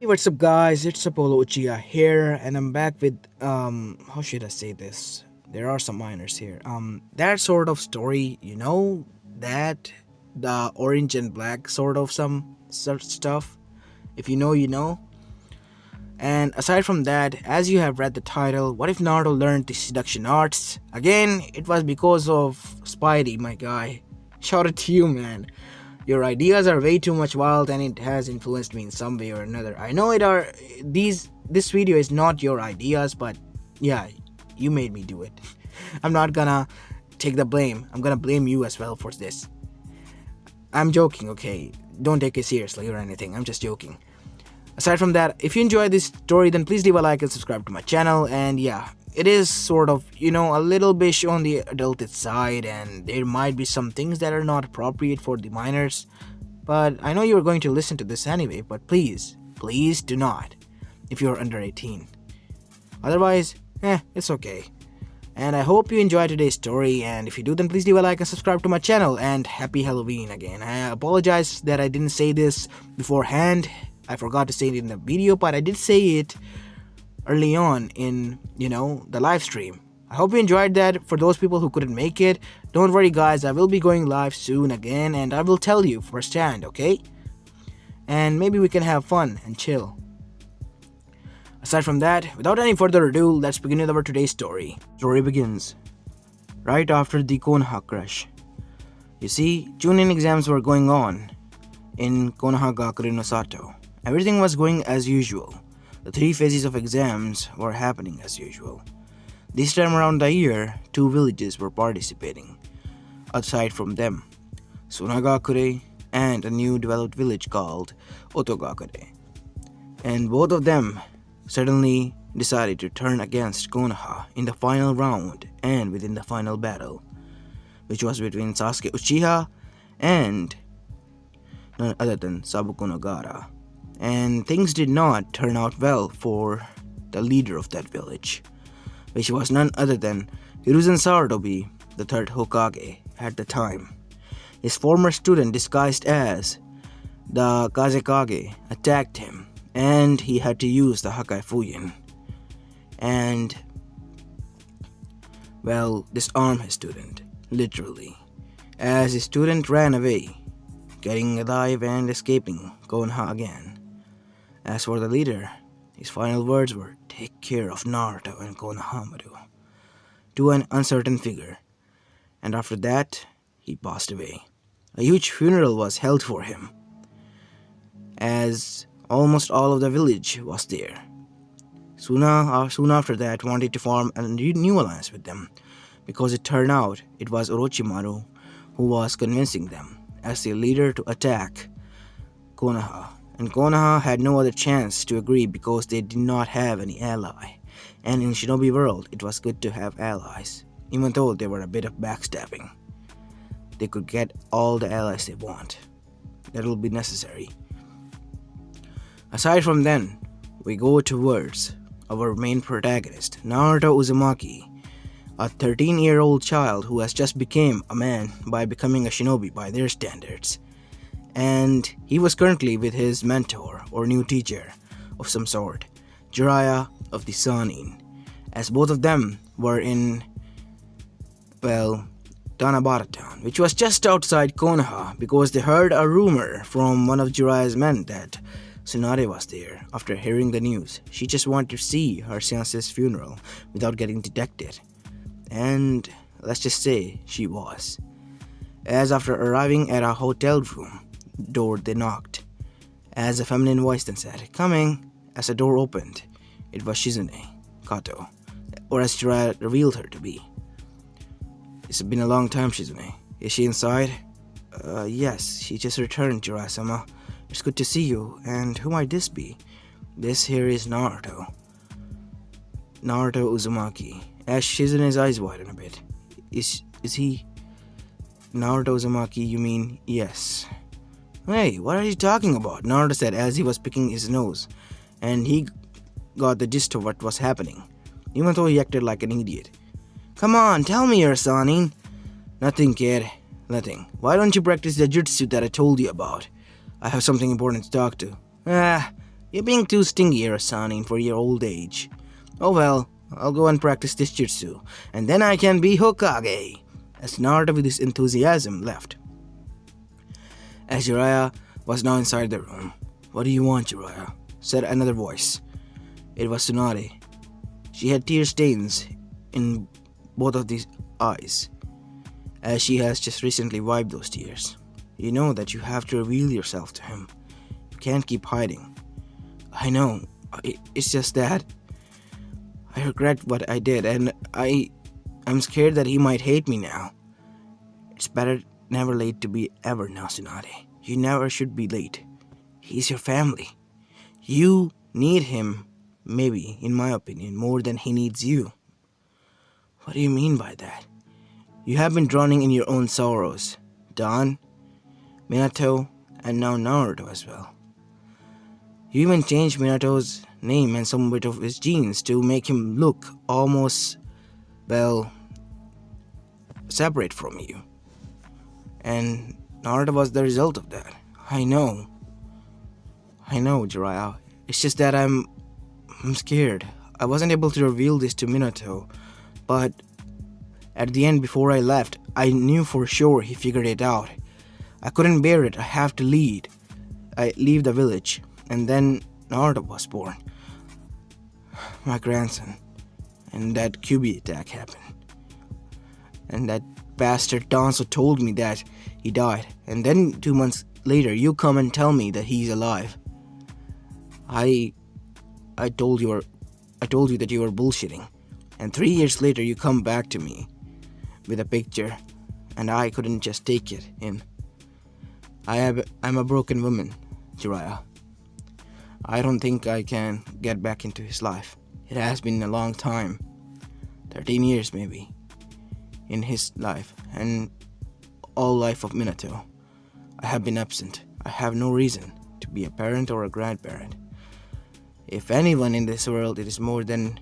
Hey, what's up guys, it's Apollo Uchiha here and I'm back with how should I say this? There are some minors here. That sort of story, that the orange and black sort of some such stuff. If you know, you know. And aside from that, as you have read the title, what if Naruto learned the seduction arts? Again, it was because of Spidey, my guy. Shout out to you, man. Your ideas are way too much wild and it has influenced me in some way or another. I know this video is not your ideas, but yeah, you made me do it. I'm not gonna take the blame. I'm gonna blame you as well for this. I'm joking, okay? Don't take it seriously or anything. I'm just joking. Aside from that, if you enjoyed this story, then please leave a like and subscribe to my channel. And yeah, it is sort of, a little bit on the adulted side, and there might be some things that are not appropriate for the minors. But I know you're going to listen to this anyway, but please do not if you're under 18. Otherwise, it's okay. And I hope you enjoyed today's story, and if you do, then please leave a like and subscribe to my channel, and happy Halloween again. I apologize that I didn't say this beforehand. I forgot to say it in the video, but I did say it early on in, the live stream. I hope you enjoyed that. For those people who couldn't make it, don't worry guys, I will be going live soon again and I will tell you firsthand, okay? And maybe we can have fun and chill. Aside from that, without any further ado, let's begin with our today's story. Story begins right after the Konoha crush. You see, Chunin exams were going on in Konoha Gakure no Sato. Everything was going as usual. The 3 phases of exams were happening as usual. This time around the year, 2 villages were participating. Aside from them, Sunagakure and a new developed village called Otogakure. And both of them suddenly decided to turn against Konoha in the final round and within the final battle, which was between Sasuke Uchiha and none other than Sabuko Nagara. And things did not turn out well for the leader of that village, which was none other than Hiruzen Sarutobi, the 3rd Hokage at the time. His former student disguised as the Kazekage attacked him, and he had to use the Hakai Fuyin and, disarm his student, literally, as his student ran away, getting alive and escaping Konoha again. As for the leader, his final words were, "Take care of Naruto and Konohamaru," to an uncertain figure, and after that, he passed away. A huge funeral was held for him, as almost all of the village was there. Soon after that, wanted to form a new alliance with them, because it turned out it was Orochimaru who was convincing them as their leader to attack Konoha. And Konoha had no other chance to agree because they did not have any ally. And in Shinobi world, it was good to have allies, even though they were a bit of backstabbing. They could get all the allies they want. That will be necessary. Aside from then, we go towards our main protagonist, Naruto Uzumaki, a 13-year-old child who has just become a man by becoming a shinobi by their standards. And he was currently with his mentor or new teacher of some sort, Jiraiya of the Sannin, as both of them were in, Tanabata town, which was just outside Konoha, because they heard a rumor from one of Jiraiya's men that Tsunade was there. After hearing the news, she just wanted to see her fiance's funeral without getting detected. And let's just say she was. As after arriving at a hotel room door, they knocked, as a feminine voice then said, "Coming." As the door opened, it was Shizune Kato, or as Jiraiya revealed her to be. "It's been a long time, Shizune. Is she inside?" Yes, she just returned, Jiraiya-sama. It's good to see you, and who might this be?" "This here is Naruto Uzumaki." As Shizune's eyes widen a bit. Is he Naruto Uzumaki, you mean?" "Yes." "Hey, what are you talking about?" Naruto said as he was picking his nose, and he got the gist of what was happening, even though he acted like an idiot. "Come on, tell me your Sannin." "Nothing, kid. Nothing. Why don't you practice the jutsu that I told you about? I have something important to talk to." You're being too stingy, Rasani, for your old age. Oh well, I'll go and practice this jutsu, and then I can be Hokage. As Naruto with his enthusiasm left. As Jiraiya was now inside the room. What do you want, Jiraiya? Said another voice. It was Tsunade. She had tear stains in both of these eyes, as she has just recently wiped those tears. You know that you have to reveal yourself to him. You can't keep hiding. I know. It's just that I regret what I did, and I'm scared that he might hate me now. It's better never late to be ever now, Tsunade. You never should be late. He's your family. You need him, maybe, in my opinion, more than he needs you. What do you mean by that? You have been drowning in your own sorrows. Don, Minato, and now Naruto as well. You even changed Minato's name and some bit of his genes to make him look almost, well, separate from you. And Naruto was the result of that. I know, Jiraiya. It's just that I'm scared. I wasn't able to reveal this to Minato, but at the end, before I left, I knew for sure he figured it out. I couldn't bear it. I have to leave the village. And then Naruto was born. My grandson. And that QB attack happened. And that bastard Danzo told me that he died. And then 2 months later, you come and tell me that he's alive. I told you that you were bullshitting. And 3 years later, you come back to me with a picture, and I couldn't just take it in. I'm a broken woman, Jiraiya. I don't think I can get back into his life. It has been a long time, 13 years maybe, in his life, and all life of Minato. I have been absent. I have no reason to be a parent or a grandparent. If anyone in this world, it is more than,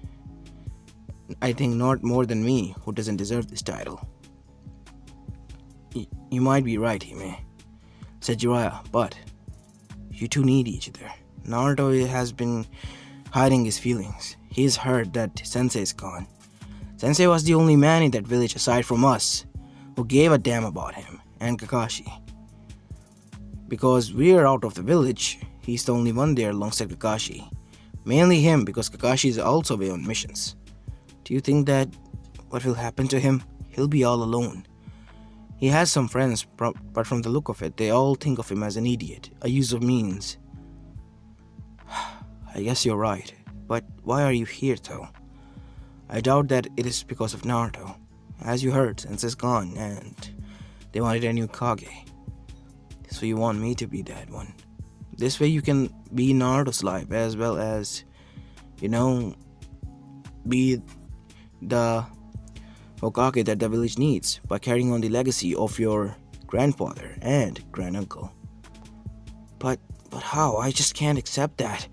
I think not more than me, who doesn't deserve this title. You might be right, Hime, said Jiraiya, but you two need each other. Naruto has been hiding his feelings. He's heard that Sensei is gone. Sensei was the only man in that village aside from us who gave a damn about him and Kakashi. Because we're out of the village, he's the only one there alongside Kakashi. Mainly him, because Kakashi is also away on missions. Do you think that what will happen to him? He'll be all alone. He has some friends, but from the look of it, they all think of him as an idiot, a use of means. I guess you're right, but why are you here though? I doubt that it is because of Naruto. As you heard, Sensei's gone, and they wanted a new Kage. So you want me to be that one. This way you can be Naruto's life as well as, be the Hokage that the village needs by carrying on the legacy of your grandfather and granduncle. But how? I just can't accept that.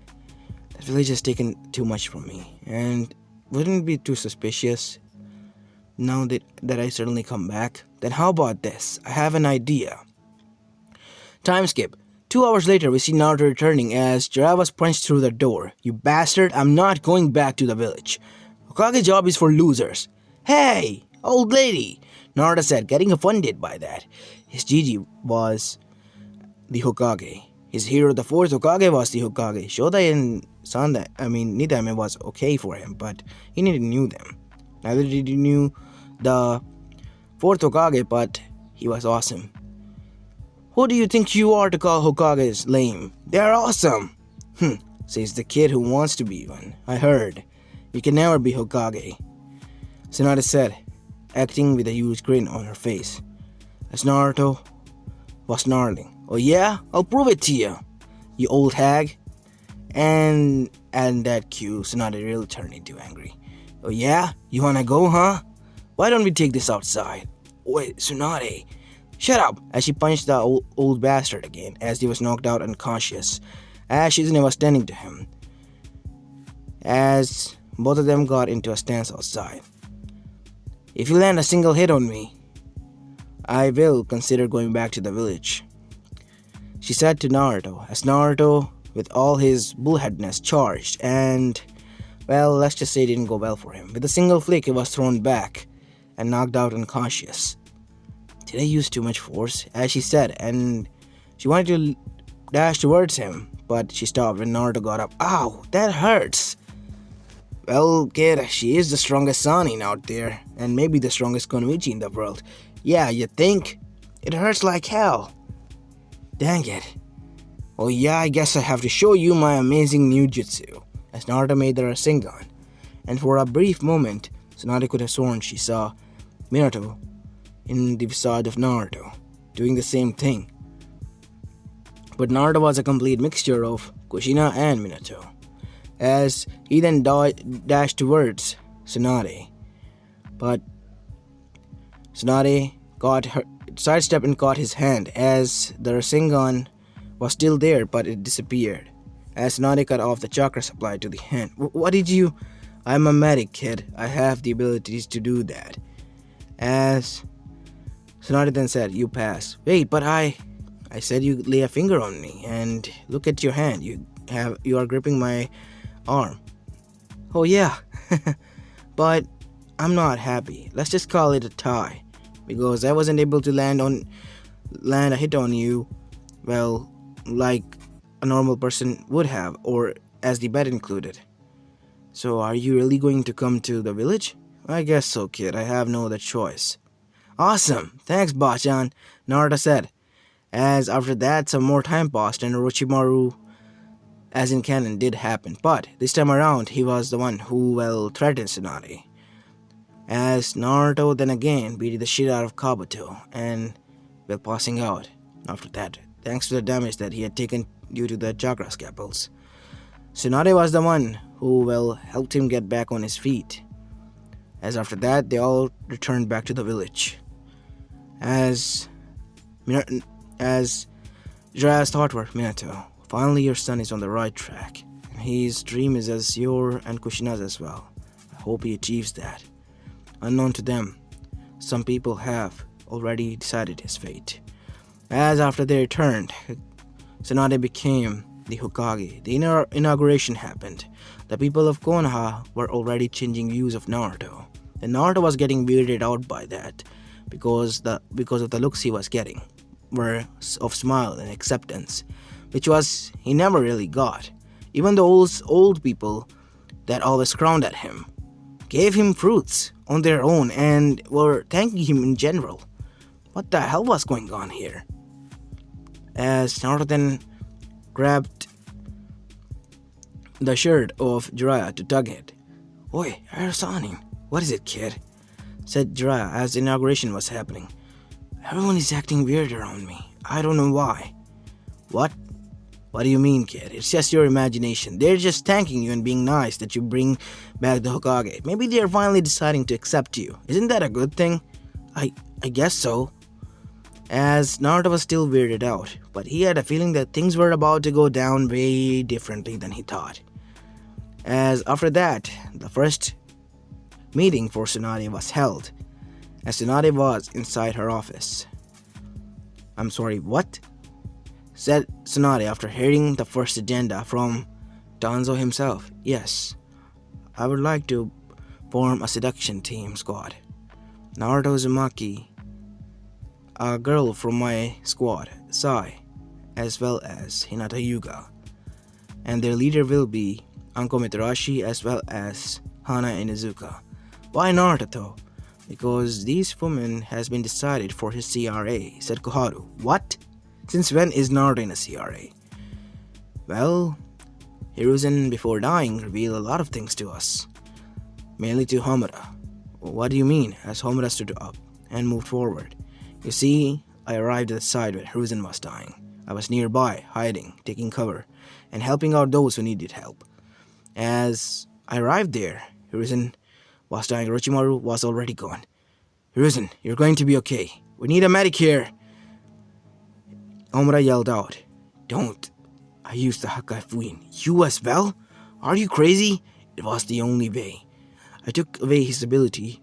That village has taken too much from me, and wouldn't it be too suspicious now that I suddenly come back? Then how about this? I have an idea. Time skip. 2 hours later, we see Naruto returning as Jiraiya was punched through the door. You bastard, I'm not going back to the village. Hokage job is for losers. Hey, old lady, Naruto said, getting offended by that. His Gigi was the Hokage. His hero, the fourth Hokage, was the Hokage. Shodai and Nidame was okay for him, but he neither knew them. Neither did he knew the fourth Hokage, but he was awesome. Who do you think you are to call Hokages lame? They're awesome! Says the kid who wants to be one. I heard. You can never be Hokage. Tsunade said, acting with a huge grin on her face, as Naruto was snarling. Oh yeah? I'll prove it to you, you old hag. And that cue, Tsunade really turned into angry. Oh yeah? You wanna go, huh? Why don't we take this outside? Wait, Tsunade. Shut up! As she punched the old bastard again, as he was knocked out unconscious, as Shizune was tending to him. As both of them got into a stance outside. If you land a single hit on me, I will consider going back to the village, she said to Naruto, as Naruto with all his bullheadedness charged, and, well, let's just say it didn't go well for him. With a single flick, he was thrown back and knocked out unconscious. Did I use too much force? As she said, and she wanted to dash towards him, but she stopped when Naruto got up. Ow, that hurts! Well, kid, she is the strongest Sanin out there, and maybe the strongest Konoichi in the world. Yeah, you think? It hurts like hell. Dang it. Well, yeah, I guess I have to show you my amazing new jutsu. As Naruto made the Rasengan, and for a brief moment, Tsunade could have sworn she saw Minato in the visage of Naruto, doing the same thing. But Naruto was a complete mixture of Kushina and Minato, as he then dashed towards Tsunade. But Tsunade sidestepped and caught his hand, as the Rasengan was still there, but it disappeared, as Tsunade cut off the chakra supply to the hand. What did you... I'm a medic, kid. I have the abilities to do that. As Tsunade then said, you pass. Wait, but I said you lay a finger on me, and look at your hand. You are gripping my arm. Oh yeah. But I'm not happy. Let's just call it a tie, because I wasn't able to land a hit on you, well, like a normal person would have, or as the bet included. So are you really going to come to the village? I guess so, kid. I have no other choice. Awesome. Thanks, Bachan, Naruto said. As after that, some more time passed and Orochimaru, as in canon, did happen. But this time around, he was the one who, well, threatened Tsunade. As Naruto then again beat the shit out of Kabuto and, well, passing out after that, thanks to the damage that he had taken due to the chakra scalpels. Tsunade was the one who, well, helped him get back on his feet. As after that, they all returned back to the village. As Jiraiya's thought were, Minato, finally your son is on the right track. And his dream is as your and Kushina's as well. I hope he achieves that. Unknown to them, some people have already decided his fate. As after they returned, Tsunade became the Hokage. The inauguration happened. The people of Konoha were already changing views of Naruto. And Naruto was getting weirded out by that, because of the looks he was getting were of smile and acceptance, which was he never really got. Even the old people that always frowned at him gave him fruits on their own and were thanking him in general. What the hell was going on here? As Naruto then grabbed the shirt of Jiraiya to tug it. Oi, Arasanin, what is it, kid? Said Jiraiya as the inauguration was happening. Everyone is acting weird around me. I don't know why. What? What do you mean, kid? It's just your imagination. They're just thanking you and being nice that you bring back the Hokage. Maybe they're finally deciding to accept you. Isn't that a good thing? I guess so. As Naruto was still weirded out, but he had a feeling that things were about to go down way differently than he thought. As after that, the first meeting for Tsunade was held, as Tsunade was inside her office. I'm sorry, what? Said Tsunade after hearing the first agenda from Danzo himself. Yes, I would like to form a seduction team squad. Naruto Uzumaki, a girl from my squad, Sai, as well as Hinata Yuga, and their leader will be Anko Mitarashi as well as Hana Inuzuka. Why Naruto though? Because these women has been decided for his CRA, said Koharu. What? Since when is Naruto in a CRA? Well, Hiruzen before dying revealed a lot of things to us, mainly to Homura. What do you mean? As Homura stood up and moved forward. You see, I arrived at the side where Hiruzen was dying. I was nearby, hiding, taking cover, and helping out those who needed help. As I arrived there, Hiruzen was dying. Orochimaru was already gone. Hiruzen, you're going to be okay. We need a medic here. Homura yelled out. Don't. I used the Hakai Fuin. You as well? Are you crazy? It was the only way. I took away his ability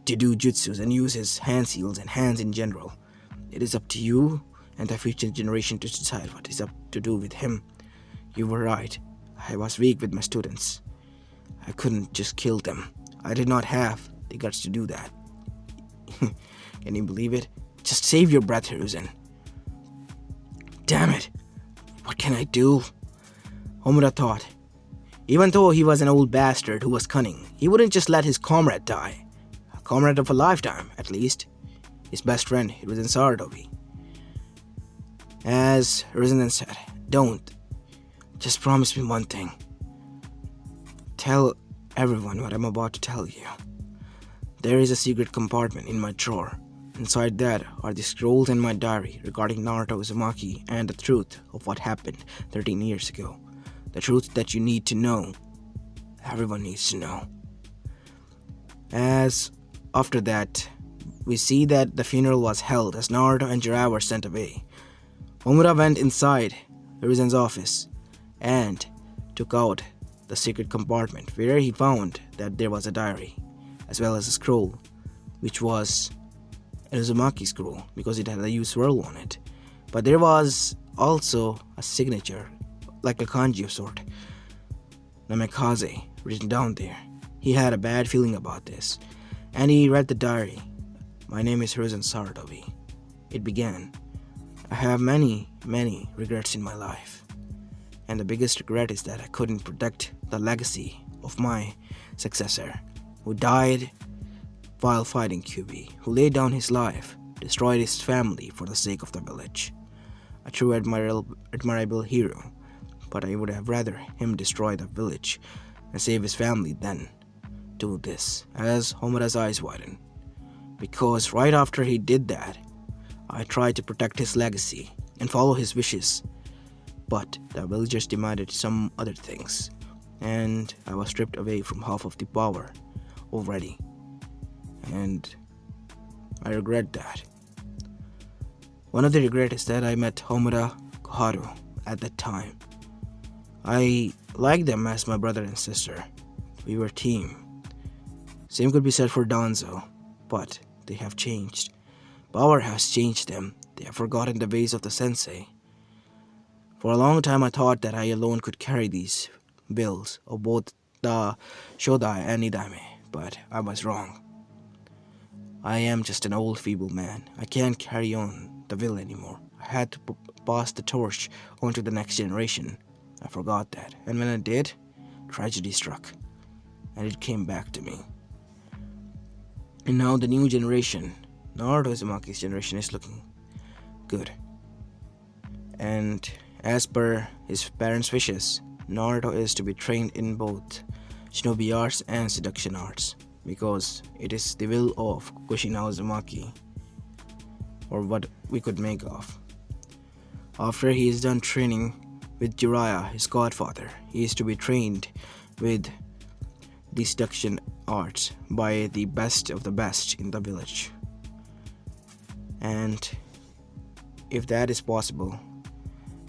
to do jutsus and use his hand seals and hands in general. It is up to you and the future generation to decide what is up to do with him. You were right. I was weak with my students. I couldn't just kill them. I did not have the guts to do that. Can you believe it? Just save your breath, Hiruzen. Damn it. What can I do? Homura thought. Even though he was an old bastard who was cunning, he wouldn't just let his comrade die. A comrade of a lifetime, at least. His best friend, Hiruzen Sarutobi. As Hiruzen then said, don't. Just promise me one thing. Tell everyone what I'm about to tell you. There is a secret compartment in my drawer. Inside that are the scrolls in my diary regarding Naruto Uzumaki and the truth of what happened 13 years ago. The truth that you need to know. Everyone needs to know. As after that, we see that the funeral was held as Naruto and Jiraiya were sent away. Homura went inside Hiruzen's office and took out the secret compartment where he found that there was a diary as well as a scroll, which was an Uzumaki scroll because it had a U swirl on it. But there was also a signature, like a kanji of sort, Namikaze, written down there. He had a bad feeling about this, and he read the diary. My name is Hiruzen Sarutobi. It began, I have many regrets in my life, and the biggest regret is that I couldn't protect the legacy of my successor, who died while fighting QB, who laid down his life, destroyed his family for the sake of the village. A true admirable hero, but I would have rather him destroy the village and save his family than do this, as Homura's eyes widened. Because right after he did that, I tried to protect his legacy and follow his wishes, but the villagers demanded some other things, and I was stripped away from half of the power already, and I regret that. One of the regrets is that I met Homura Koharu at that time. I liked them as my brother and sister. We were a team. Same could be said for Danzo, but they have changed. Power has changed them. They have forgotten the ways of the sensei. For a long time I thought that I alone could carry these bills of both the Shodai and Nidaime, but I was wrong. I am just an old feeble man. I can't carry on the will anymore. I had to pass the torch on to the next generation. I forgot that, and when I did, tragedy struck, and it came back to me. And now the new generation, Naruto Uzumaki's generation, is looking good. And as per his parents' wishes, Naruto is to be trained in both shinobi arts and seduction arts, because it is the will of Kushina Uzumaki, or what we could make of. After he is done training with Jiraiya, his godfather, he is to be trained with the seduction arts by the best of the best in the village. And if that is possible,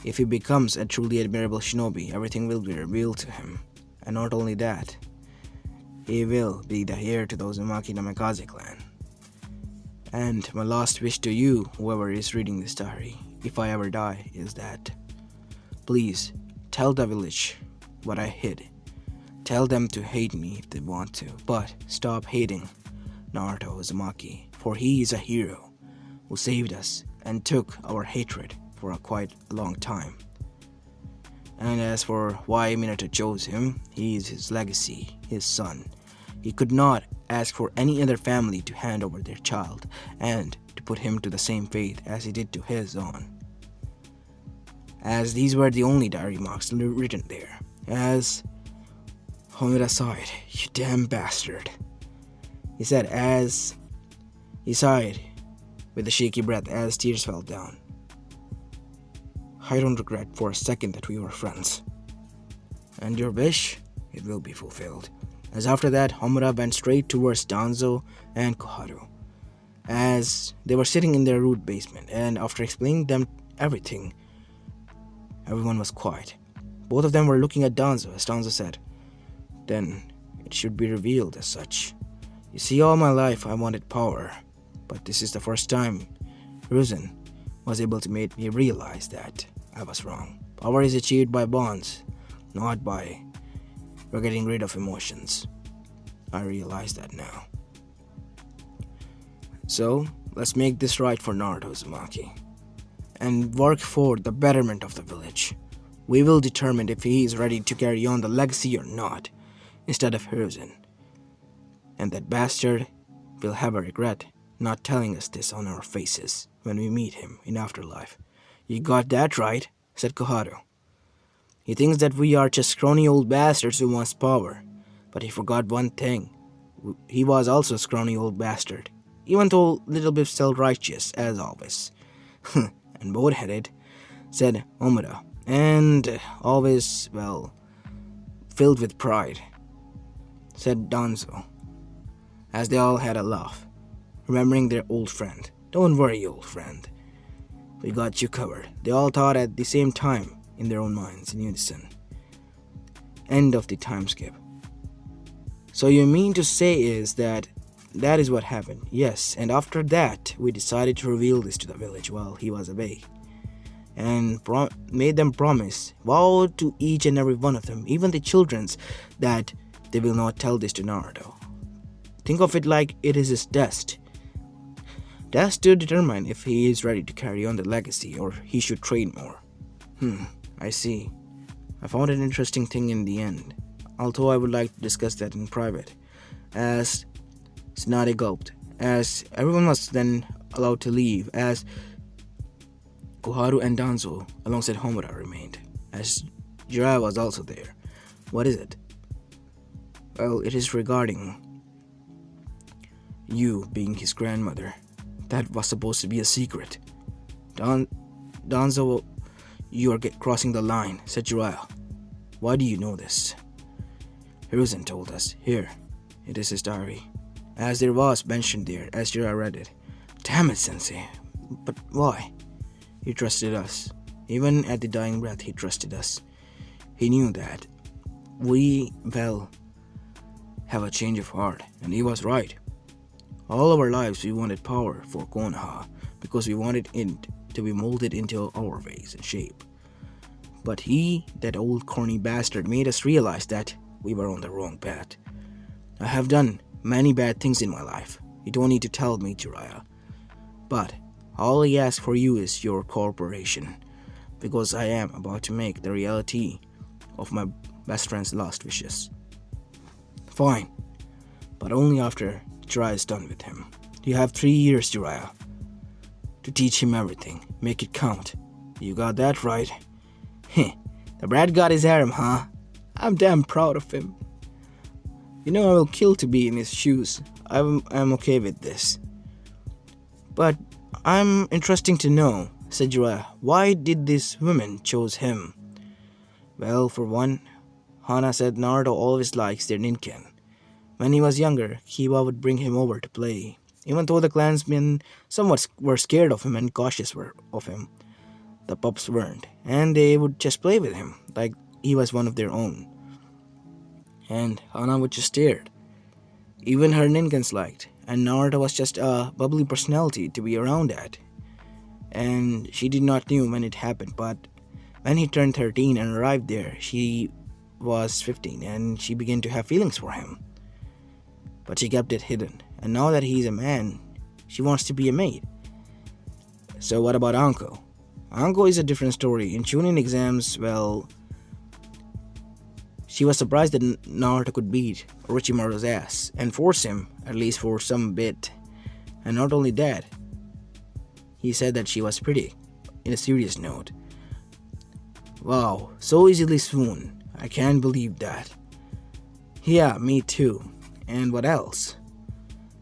if he becomes a truly admirable shinobi, everything will be revealed to him. And not only that, he will be the heir to the Uzumaki Namikaze clan. And my last wish to you, whoever is reading this diary, if I ever die, is that please tell the village what I hid. Tell them to hate me if they want to, but stop hating Naruto Uzumaki, for he is a hero who saved us and took our hatred for quite a long time. And as for why Minato chose him, he is his legacy, his son. He could not ask for any other family to hand over their child and to put him to the same fate as he did to his own. As these were the only diary marks written there. As Homura sighed, "You damn bastard," he said as he sighed with a shaky breath as tears fell down. "I don't regret for a second that we were friends. And your wish, it will be fulfilled." As after that, Homura went straight towards Danzo and Koharu, as they were sitting in their root basement, and after explaining them everything, everyone was quiet. Both of them were looking at Danzo, as Danzo said, "Then it should be revealed as such. You see, all my life I wanted power, but this is the first time Hiruzen was able to make me realize that I was wrong. Power is achieved by bonds, not by getting rid of emotions. I realize that now. So, let's make this right for Naruto Uzumaki and work for the betterment of the village. We will determine if he is ready to carry on the legacy or not, instead of Hiruzen. And that bastard will have a regret not telling us this on our faces when we meet him in afterlife. You got that right, said Koharu. He thinks that we are just scrawny old bastards who wants power. But he forgot one thing. He was also a scrawny old bastard, even though a little bit self-righteous, as always. And bold-headed, said Omura, and always, well, filled with pride, said Danzo, as they all had a laugh, remembering their old friend. Don't worry, old friend. We got you covered. They all thought at the same time, in their own minds, in unison. End of the time skip. So you mean to say is that is what happened? Yes, and after that, we decided to reveal this to the village while he was away. And made them promise, vowed to each and every one of them, even the children's, that they will not tell this to Naruto. Think of it like it is his test. Test to determine if he is ready to carry on the legacy or he should train more. I see. I found an interesting thing in the end, although I would like to discuss that in private. As Tsunade gulped, as everyone was then allowed to leave, as Koharu and Danzo alongside Homura remained, as Jiraiya was also there. What is it? Well, it is regarding you being his grandmother. That was supposed to be a secret. Danzo, you are crossing the line, said Jiraiya. Why do you know this? Hiruzen told us. Here, it is his diary. As there was mentioned there, as Jiraiya read it. Damn it, Sensei. But why? He trusted us. Even at the dying breath, he trusted us. He knew that we, well, have a change of heart, and he was right. All our lives we wanted power for Konoha, because we wanted it to be molded into our ways and shape. But he, that old corny bastard, made us realize that we were on the wrong path. I have done many bad things in my life. You don't need to tell me, Jiraiya. But all I ask for you is your cooperation, because I am about to make the reality of my best friend's last wishes. Fine, but only after Jiraiya is done with him. You have 3 years, Jiraiya, to teach him everything. Make it count. You got that right. The brat got his harem, huh? I'm damn proud of him. You know I will kill to be in his shoes. I'm okay with this. But I'm interesting to know, said Jiraiya, why did these women choose him? Well, for one, Hana said Naruto always likes their ninken. When he was younger, Kiba would bring him over to play. Even though the clansmen somewhat were scared of him and cautious of him, the pups weren't, and they would just play with him like he was one of their own. And Hana would just stare. Even her ninkens liked, and Naruto was just a bubbly personality to be around at. And she did not know when it happened, but when he turned 13 and arrived there, she was 15 and she began to have feelings for him. But she kept it hidden, and now that he's a man, she wants to be a maid. So what about Anko? Anko is a different story. In Chunin exams, well, she was surprised that Naruto could beat Orochimaru's ass and force him, at least for some bit. And not only that, he said that she was pretty, in a serious note. Wow, so easily swoon. I can't believe that. Yeah, me too. And what else?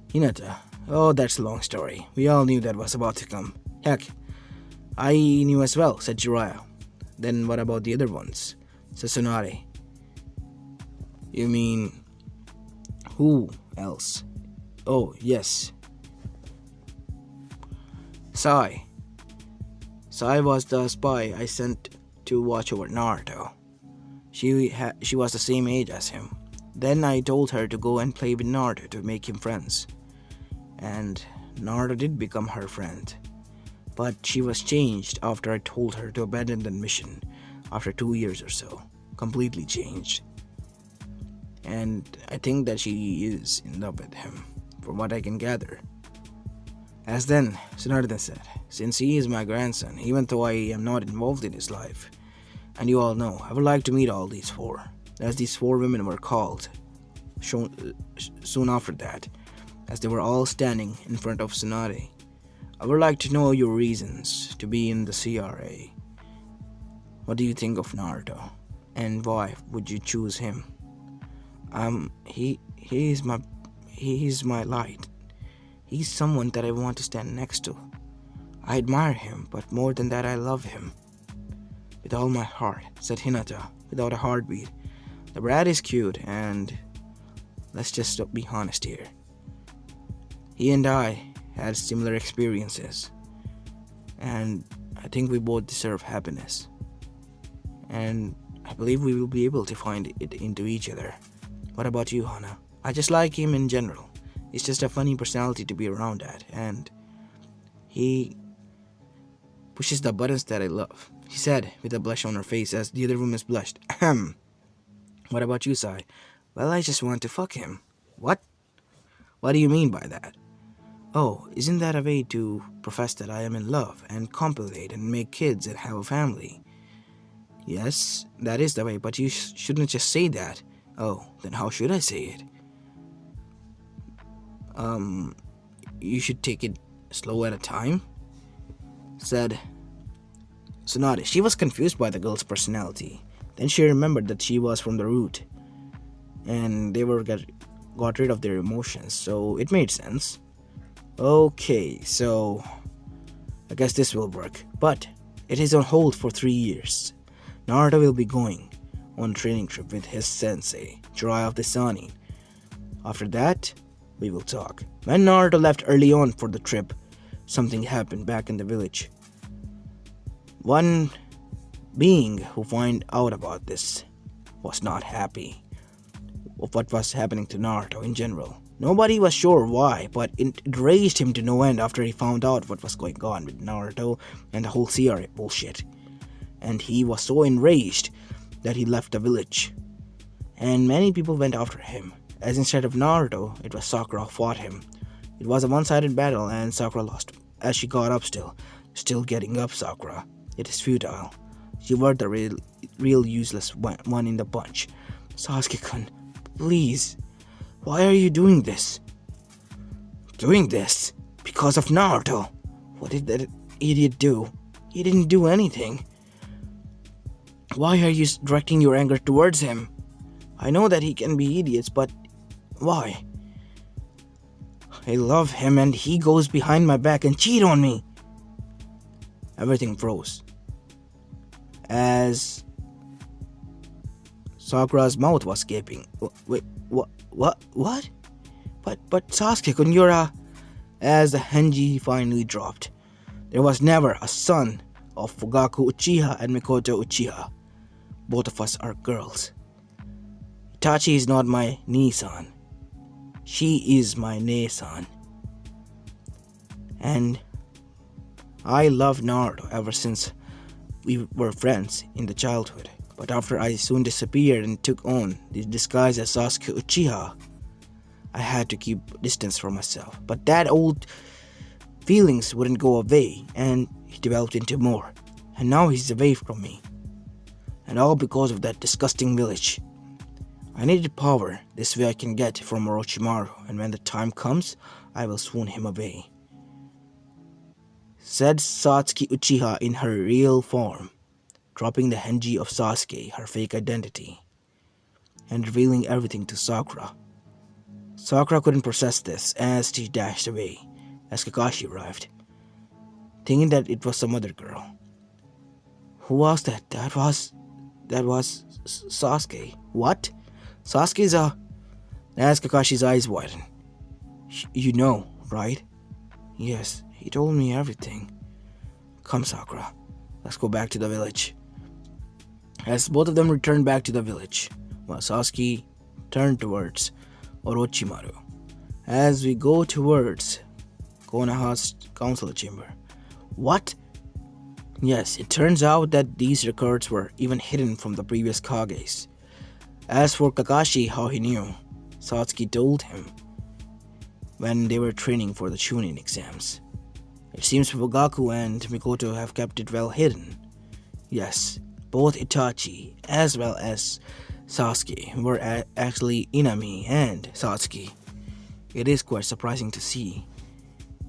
Hinata. Oh, that's a long story. We all knew that was about to come. Heck, I knew as well, said Jiraiya. Then what about the other ones? Sasonare. You mean, who else? Oh, yes. Sai. Sai was the spy I sent to watch over Naruto. She was the same age as him. Then I told her to go and play with Naruto to make him friends. And Naruto did become her friend. But she was changed after I told her to abandon the mission. after 2 years or so. Completely changed. And I think that she is in love with him, from what I can gather. As then, Sunardhan said, since he is my grandson, even though I am not involved in his life, and you all know, I would like to meet all these four, as these four women were called soon after that, as they were all standing in front of Tsunade. I would like to know your reasons to be in the CRA. What do you think of Naruto? And why would you choose him? He is my light. He's someone that I want to stand next to. I admire him, but more than that I love him. With all my heart, said Hinata, without a heartbeat. The brat is cute, and let's just be honest here. He and I had similar experiences, and I think we both deserve happiness. And I believe we will be able to find it into each other. What about you, Hana? I just like him in general. He's just a funny personality to be around at, and he pushes the buttons that I love, she said with a blush on her face as the other woman blushed. Ahem. What about you, Sai? Well, I just want to fuck him. What? What do you mean by that? Oh, isn't that a way to profess that I am in love and copulate and make kids and have a family? Yes, that is the way, but you shouldn't just say that. Oh, then how should I say it? You should take it slow at a time, said Tsunade. She was confused by the girl's personality. Then she remembered that she was from the root, and they got rid of their emotions, so it made sense. Okay, so I guess this will work, but it is on hold for 3 years. Naruto will be going on a training trip with his sensei, Jiraiya of the Sannin. After that, we will talk. When Naruto left early on for the trip, something happened back in the village. One being who found out about this was not happy of what was happening to Naruto in general. Nobody was sure why, but it enraged him to no end after he found out what was going on with Naruto and the whole CRA bullshit. And he was so enraged that he left the village. And many people went after him, as instead of Naruto, it was Sakura who fought him. It was a one-sided battle and Sakura lost. As she got up still getting up, Sakura. It is futile. You were the real useless one in the bunch. Sasuke-kun, please. Why are you doing this? Doing this? Because of Naruto. What did that idiot do? He didn't do anything. Why are you directing your anger towards him? I know that he can be idiots, but why? I love him and he goes behind my back and cheat on me. Everything froze as Sakura's mouth was gaping. Wait, what? But Sasuke-kun, you're As the Henji finally dropped. There was never a son of Fugaku Uchiha and Mikoto Uchiha. Both of us are girls. Itachi is not my Nisan. She is my Ne-san. And I loved Naruto ever since we were friends in the childhood. But after I soon disappeared and took on the disguise as Sasuke Uchiha, I had to keep distance from myself. But that old feelings wouldn't go away, and he developed into more. And now he's away from me. And all because of that disgusting village. I needed power. This way I can get from Orochimaru, and when the time comes, I will swoon him away. Said Satsuki Uchiha in her real form, dropping the Henji of Sasuke, her fake identity, and revealing everything to Sakura. Sakura couldn't process this as she dashed away as Kakashi arrived, thinking that it was some other girl. Who was that? That was Sasuke. What? Sasuke's as Kakashi's eyes widened. You know, right? Yes, he told me everything. Come, Sakura. Let's go back to the village. As both of them returned back to the village, while Sasuke turned towards Orochimaru. As we go towards Konoha's council chamber. What? Yes, it turns out that these records were even hidden from the previous Kages. As for Kakashi, how he knew, Satsuki told him when they were training for the Chunin exams. It seems Fugaku and Mikoto have kept it well hidden. Yes, both Itachi as well as Sasuke were actually Inami and Satsuki. It is quite surprising to see.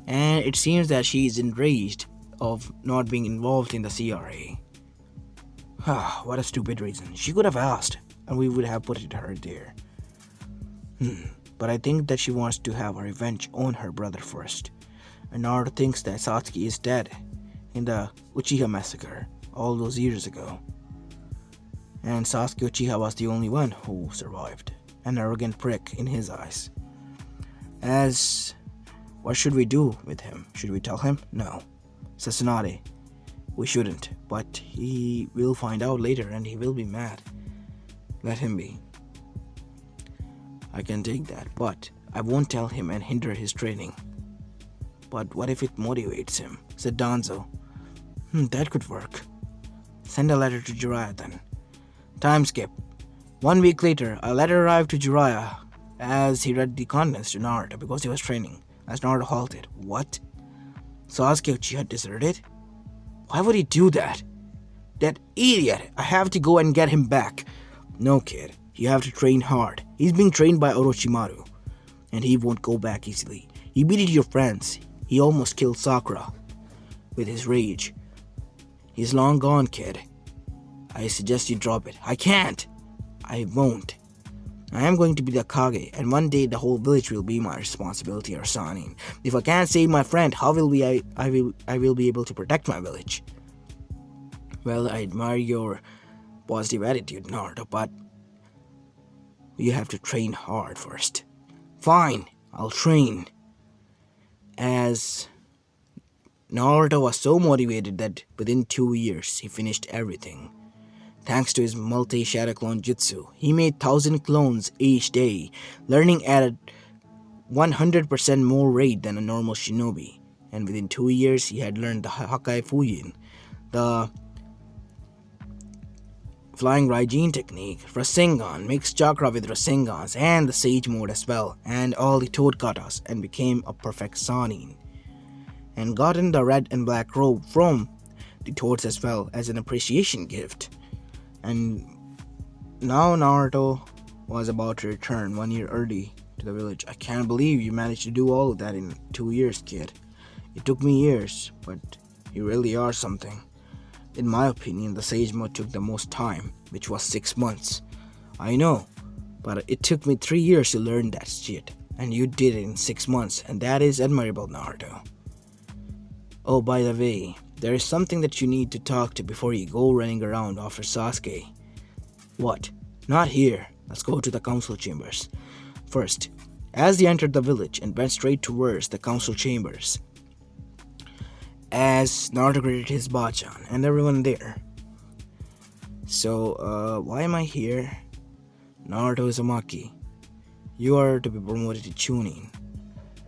And it seems that she is enraged of not being involved in the CRA. What a stupid reason. She could have asked, and we would have put it her there. But I think that she wants to have revenge on her brother first. And Naruto thinks that Satsuki is dead in the Uchiha massacre all those years ago. And Sasuke Uchiha was the only one who survived. An arrogant prick in his eyes. What should we do with him? Should we tell him? No. Sasuke, we shouldn't, but he will find out later and he will be mad. Let him be. I can take that, but I won't tell him and hinder his training. But what if it motivates him? Said Danzo. That could work. Send a letter to Jiraiya then. Time skip. 1 week later, a letter arrived to Jiraiya as he read the contents to Naruto because he was training. As Naruto halted. What? Sasuke Uchiha deserted? Why would he do that? That idiot! I have to go and get him back. No, kid. You have to train hard. He's being trained by Orochimaru. And he won't go back easily. He beat your friends. He almost killed Sakura with his rage. He's long gone, kid. I suggest you drop it. I can't. I won't. I am going to be the Kage, and one day the whole village will be my responsibility or Sanin. If I can't save my friend, how will I will be able to protect my village? Well, I admire your positive attitude, Naruto, but you have to train hard first. Fine, I'll train. As Naruto was so motivated that within 2 years he finished everything. Thanks to his multi-shadow clone jutsu, he made 1,000 clones each day, learning at a 100% more rate than a normal shinobi. And within 2 years, he had learned the Hakai Fuyin, the Flying Raijin technique, Rasengan, mixed chakra with Rasengans, and the Sage mode as well, and all the Toad katas, and became a perfect Sanin. And gotten the red and black robe from the Toads as well as an appreciation gift. And now Naruto was about to return 1 year early to the village. I can't believe you managed to do all of that in 2 years, kid. It took me years, but you really are something. In my opinion, the Sage mode took the most time, which was 6 months. I know, but it took me 3 years to learn that shit, and you did it in 6 months, and that is admirable, Naruto. Oh, by the way, there is something that you need to talk to before you go running around after Sasuke. What? Not here. Let's go to the council chambers. First, as they entered the village and went straight towards the council chambers, as Naruto greeted his Bachan and everyone there. So, why am I here? Naruto Uzumaki, you are to be promoted to Chunin.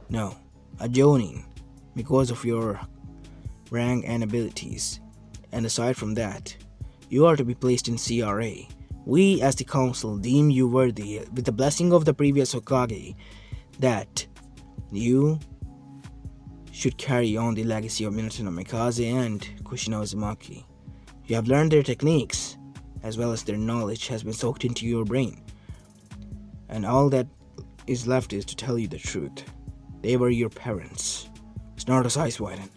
No, a Jonin, because of your rank and abilities. And aside from that, you are to be placed in CRA. We as the council deem you worthy, with the blessing of the previous Hokage, that you should carry on the legacy of Minato no Mikaze and Kushina Uzumaki. You have learned their techniques, as well as their knowledge has been soaked into your brain. And all that is left is to tell you the truth. They were your parents. Naruto's eyes widened,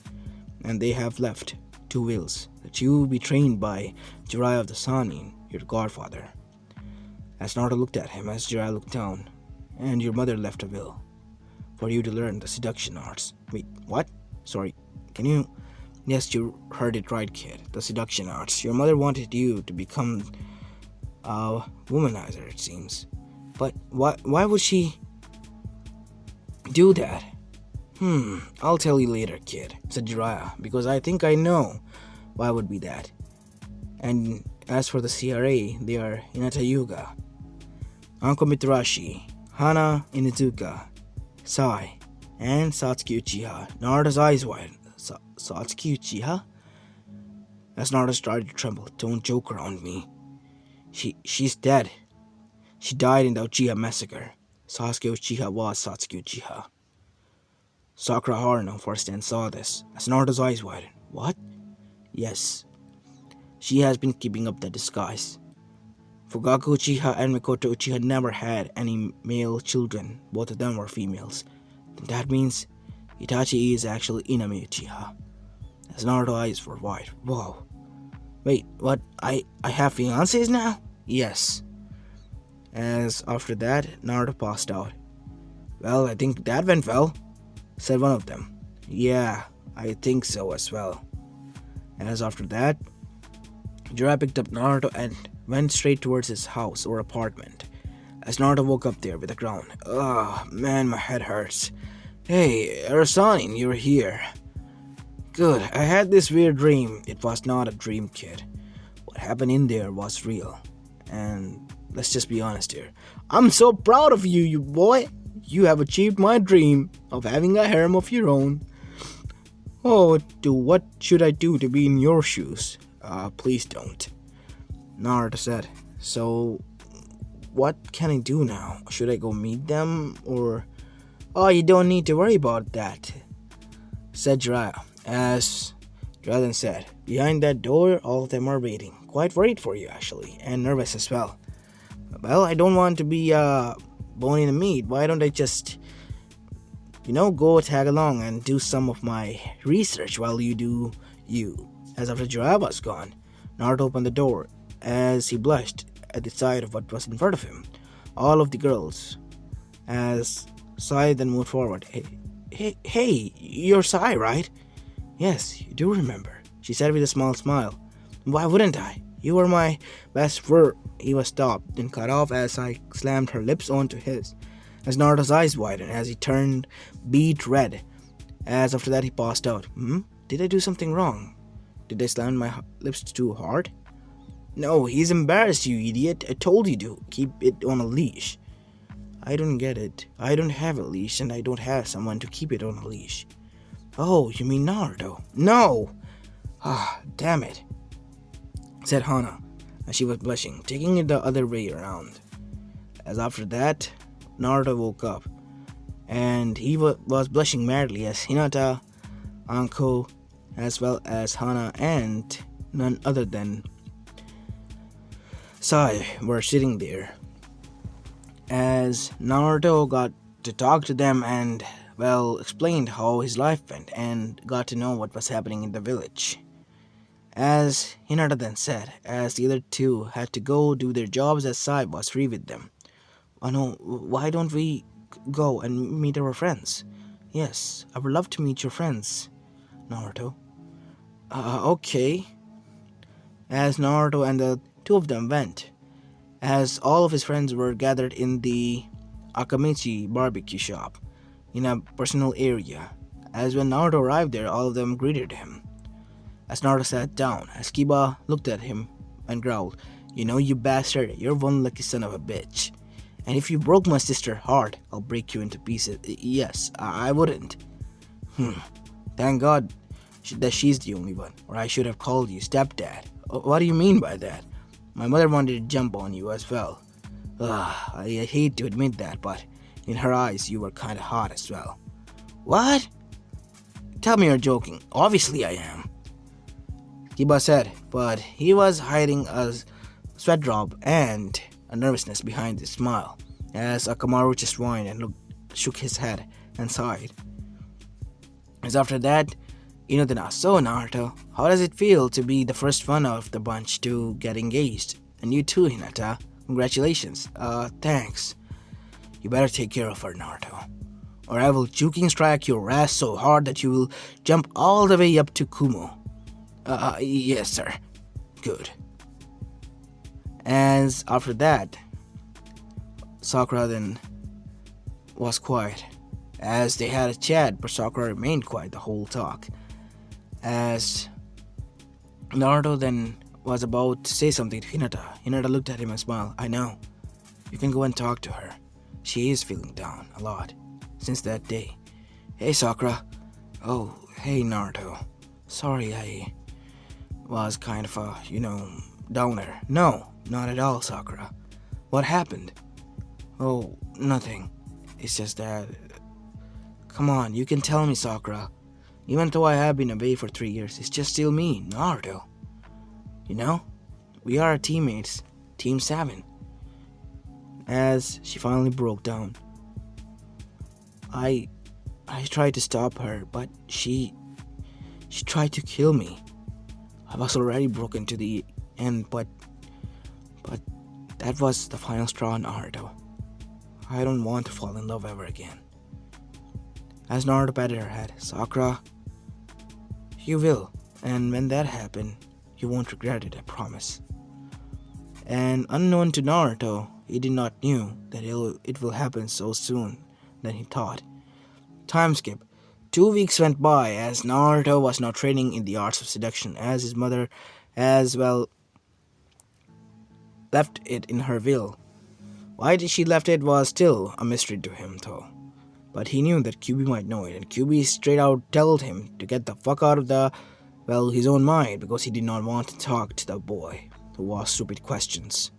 and they have left 2 wills, that you be trained by Jiraiya of the Sanin, your godfather. As Naruto looked at him, as Jiraiya looked down, and your mother left a will for you to learn the seduction arts. Wait, what? Sorry, can you? Yes, you heard it right, kid. The seduction arts. Your mother wanted you to become a womanizer, it seems. But why would she do that? I'll tell you later, kid, said Jiraiya, because I think I know why would be that. And as for the CRA, they are Hinata Yuga, Anko Mitarashi, Hana Inuzuka, Sai, and Satsuki Uchiha. Naruto's eyes widened. Satsuki Uchiha? As Naruto started to tremble. Don't joke around me. She's dead. She died in the Uchiha massacre. Sasuke Uchiha was Satsuki Uchiha. Sakura Haruno first and saw this, as Naruto's eyes widened. What? Yes. She has been keeping up the disguise. Fugaku Uchiha and Mikoto Uchiha never had any male children. Both of them were females. That means Itachi is actually Inami Uchiha. As Naruto's eyes were wide. Whoa. Wait, what? I have fiancés now? Yes. As after that, Naruto passed out. Well, I think that went well, said one of them. Yeah, I think so as well. As after that, Jiraiya picked up Naruto and went straight towards his house or apartment. As Naruto woke up there with a groan. Oh, man, my head hurts. Hey, Arasanin, you're here. Good, I had this weird dream. It was not a dream, kid. What happened in there was real. And let's just be honest here. I'm so proud of you, you boy. You have achieved my dream of having a harem of your own. Oh, what should I do to be in your shoes? Please don't. Naruto said. So, what can I do now? Should I go meet them or... Oh, you don't need to worry about that, said Jiraiya. As Jiraiya then said, behind that door, all of them are waiting. Quite worried for you, actually, and nervous as well. Well, I don't want to be bone in the meat. Why don't I just, go tag along and do some of my research while you do you? As after Jiraiya was gone, Naruto opened the door as he blushed at the sight of what was in front of him. All of the girls. As Sai then moved forward. Hey, you're Sai, right? Yes, you do remember, she said with a small smile. Why wouldn't I? You were my best friend. He was stopped and cut off as I slammed her lips onto his. As Naruto's eyes widened as he turned beet red. As after that he passed out. Did I do something wrong? Did I slam my lips too hard? No, he's embarrassed, you idiot. I told you to keep it on a leash. I don't get it. I don't have a leash and I don't have someone to keep it on a leash. Oh, you mean Naruto? No! Ah, damn it, said Hana, as she was blushing, taking it the other way around. As after that, Naruto woke up, and he was blushing madly as Hinata, Anko, as well as Hana and none other than Sai were sitting there. As Naruto got to talk to them and, explained how his life went and got to know what was happening in the village. As Hinata then said, as the other two had to go do their jobs as Sai was free with them. Oh no, why don't we go and meet our friends? Yes, I would love to meet your friends, Naruto. Okay. As Naruto and the two of them went, as all of his friends were gathered in the Akamichi barbecue shop, in a personal area. As when Naruto arrived there, all of them greeted him. As Naruto sat down, as Kiba looked at him and growled, You bastard, you're one lucky son of a bitch. And if you broke my sister's heart, I'll break you into pieces. Yes, I wouldn't. Thank God that she's the only one, or I should have called you stepdad. What do you mean by that? My mother wanted to jump on you as well. I hate to admit that, but in her eyes, you were kinda hot as well. What? Tell me you're joking. Obviously I am, Kiba said, but he was hiding a sweat drop and a nervousness behind his smile, as Akamaru just whined and shook his head and sighed. As after that, then asked, so Naruto, how does it feel to be the first one of the bunch to get engaged? And you too, Hinata. Congratulations. Thanks. You better take care of her, Naruto, or I will juking strike your ass so hard that you will jump all the way up to Kumo. Yes, sir. Good. As after that, Sakura then was quiet, as they had a chat, but Sakura remained quiet the whole talk. As Naruto then was about to say something to Hinata, Hinata looked at him and smiled. I know. You can go and talk to her. She is feeling down a lot since that day. Hey, Sakura. Oh, hey, Naruto. Sorry, was kind of a, downer. No, not at all, Sakura. What happened? Oh, nothing. It's just that. Come on, you can tell me, Sakura. Even though I have been away for 3 years, it's just still me, Naruto. You know? We are teammates, Team 7. As she finally broke down. I tried to stop her, but she tried to kill me. I was already broken to the end, but that was the final straw, Naruto. I don't want to fall in love ever again. As Naruto patted her head, Sakura, you will, and when that happens, you won't regret it, I promise. And unknown to Naruto, he did not knew that it will happen so soon than he thought. Time skip. 2 weeks went by as Naruto was now training in the arts of seduction, as his mother as well left it in her will. Why did she left it was still a mystery to him though. But he knew that QB might know it, and QB straight out told him to get the fuck out of his own mind, because he did not want to talk to the boy who asked stupid questions.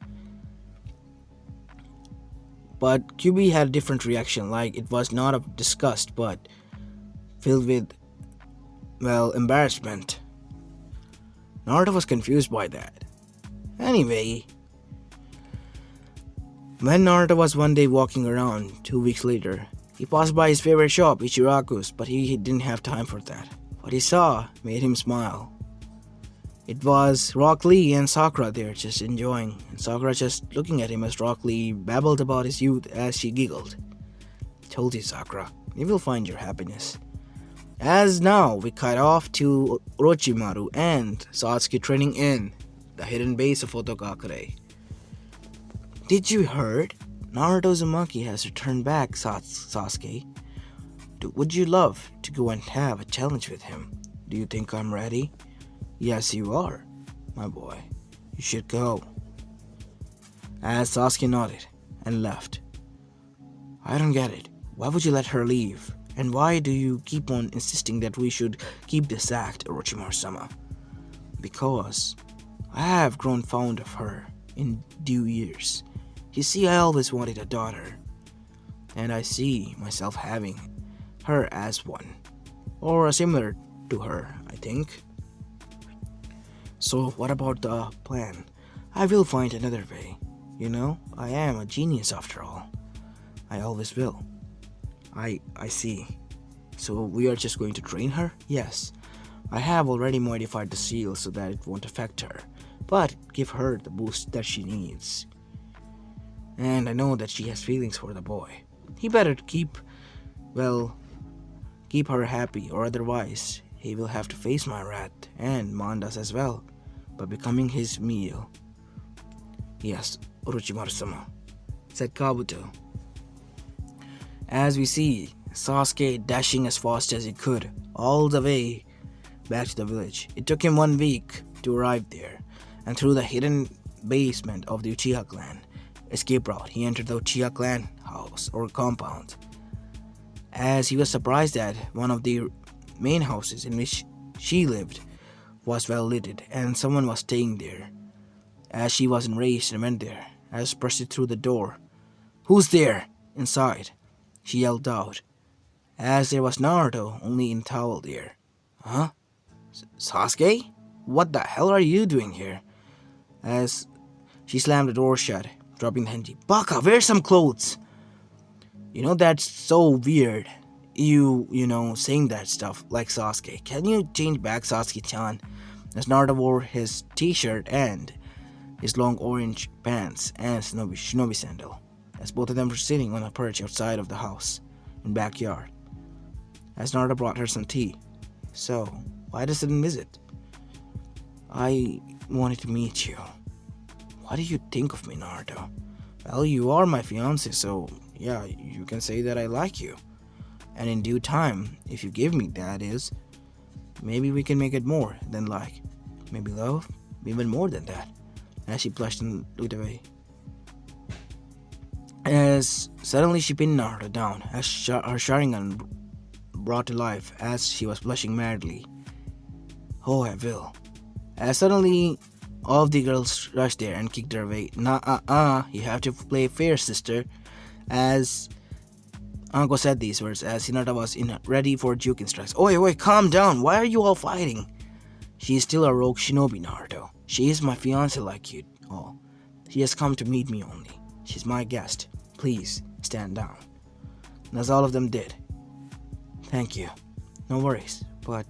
But QB had a different reaction, like it was not of disgust, but filled with, embarrassment. Naruto was confused by that. Anyway, when Naruto was one day walking around 2 weeks later, he passed by his favorite shop, Ichiraku's, but he didn't have time for that. What he saw made him smile. It was Rock Lee and Sakura there just enjoying, and Sakura just looking at him as Rock Lee babbled about his youth as she giggled. Told you, Sakura, you will find your happiness. As now we cut off to Orochimaru and Satsuki training in the hidden base of Otogakure. Did you heard? Naruto Uzumaki has returned back, Sasuke. Would you love to go and have a challenge with him? Do you think I'm ready? Yes, you are, my boy. You should go. As Sasuke nodded and left. I don't get it. Why would you let her leave? And why do you keep on insisting that we should keep this act, Orochimaru-sama? Because I have grown fond of her in due years. You see, I always wanted a daughter, and I see myself having her as one, or similar to her, I think. So what about the plan? I will find another way. You know, I am a genius after all. I always will. I see. So we are just going to train her? Yes. I have already modified the seal so that it won't affect her, but give her the boost that she needs. And I know that she has feelings for the boy. He better keep her happy, or otherwise he will have to face my wrath and Manda's as well by becoming his meal. Yes, Orochimaru-sama, said Kabuto. As we see Sasuke dashing as fast as he could all the way back to the village. It took him 1 week to arrive there, and through the hidden basement of the Uchiha clan escape route, he entered the Uchiha clan house or compound. As he was surprised that one of the main houses in which she lived was well lit and someone was staying there. As she was enraged and went there, as burst through the door. Who's there? Inside, she yelled out, as there was Naruto only in towel there. Huh? Sasuke? What the hell are you doing here? As she slammed the door shut, dropping the henji. Baka, wear some clothes. You know, that's so weird. You saying that stuff like Sasuke. Can you change back, Sasuke-chan? As Naruto wore his t-shirt and his long orange pants and shinobi sandal, as both of them were sitting on a perch outside of the house in backyard. As Naruto brought her some tea. So, why the sudden visit? I wanted to meet you. What do you think of me, Naruto? Well, you are my fiancé, so yeah, you can say that I like you. And in due time, if you give me that is, maybe we can make it more than like. Maybe love, even more than that. As she blushed and looked away. As suddenly she pinned Naruto down, as her Sharingan brought to life as she was blushing madly. Oh, I will. As suddenly, all of the girls rushed there and kicked her away. You have to play fair, sister. As Anko said these words, as Hinata was ready for juking strikes. Oi, calm down. Why are you all fighting? She is still a rogue shinobi, Naruto. She is my fiancée like you all. She has come to meet me only. She's my guest. Please, stand down. And as all of them did. Thank you. No worries. But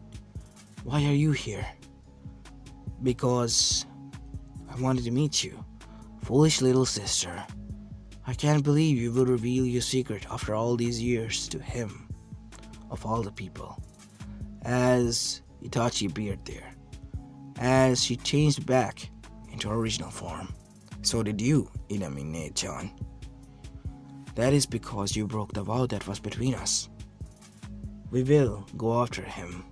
why are you here? Because I wanted to meet you. Foolish little sister. I can't believe you would reveal your secret after all these years to him, of all the people. As Itachi appeared there, as she changed back into her original form. So did you, Inamine-chan. That is because you broke the vow that was between us. We will go after him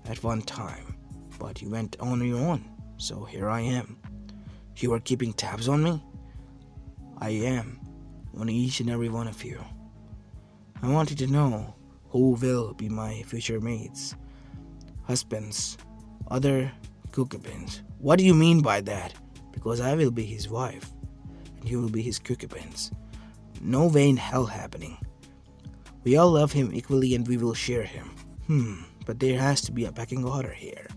at one time, but you went on your own, so here I am. You are keeping tabs on me? I am. On each and every one of you. I wanted to know who will be my future mates, husbands, other concubines. What do you mean by that? Because I will be his wife, and you will be his concubines. No way in hell happening. We all love him equally and we will share him. But there has to be a pecking order here,